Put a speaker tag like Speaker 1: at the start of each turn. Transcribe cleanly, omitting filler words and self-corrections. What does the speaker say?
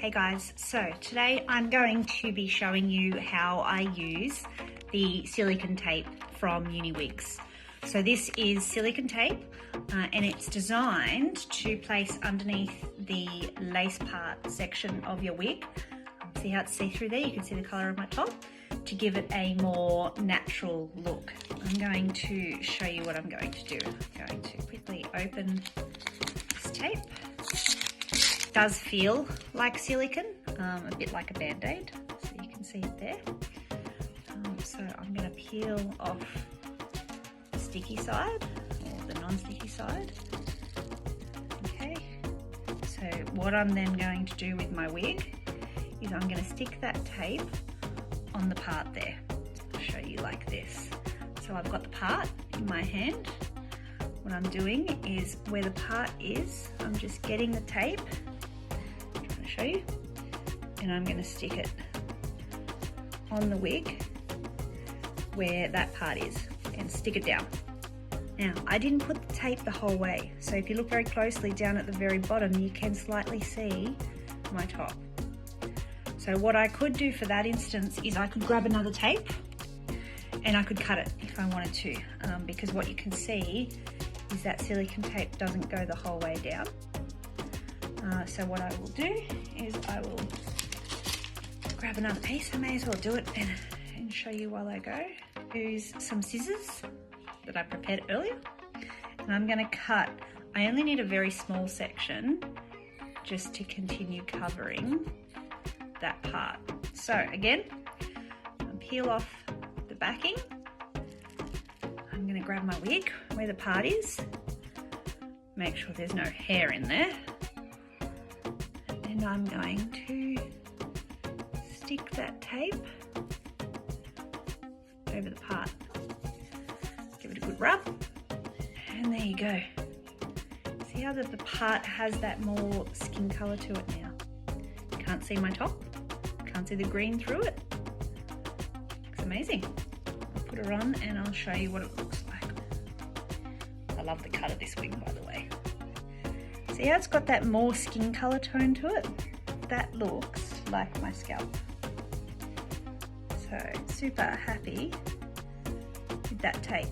Speaker 1: Hey guys, so today I'm going to be showing you how I use the silicone tape from UniWigs. So this is silicone tape and it's designed to place underneath the lace part section of your wig. See how it's see-through there? You can see the colour of my top, to give it a more natural look. I'm going to show you what I'm going to do. I'm going to quickly open this tape. It does feel like silicone, a bit like a band-aid, so you can see it there. So I'm going to peel off the sticky side, or the non-sticky side. Okay, so what I'm then going to do with my wig is I'm going to stick that tape on the part there. I'll show you like this. So I've got the part in my hand. What I'm doing is where the part is, I'm just getting the tape, I'm trying to show you, and I'm going to stick it on the wig where that part is and stick it down. Now, I didn't put the tape the whole way, so if you look very closely down at the very bottom, you can slightly see my top. So what I could do for that instance is I could grab another tape and I could cut it if I wanted to, because what you can see is that silicone tape doesn't go the whole way down. So what I will do is I will grab another piece. I may as well do it and show you while I go. Use some scissors that I prepared earlier, and I'm going to cut. I only need a very small section just to continue covering that part. So again, I'll peel off the backing. I'm going to grab my wig where the part is, make sure there's no hair in there, and I'm going to stick that tape over the part. Give it a good rub, and there you go. See how the part has that more skin colour to it now? You can't see my top, can't see the green through it. Looks amazing. I'll put her on and I'll show you what it looks like. I love the cut of this wig, by the way. See how it's got that more skin colour tone to it? That looks like my scalp. So super happy with that tape.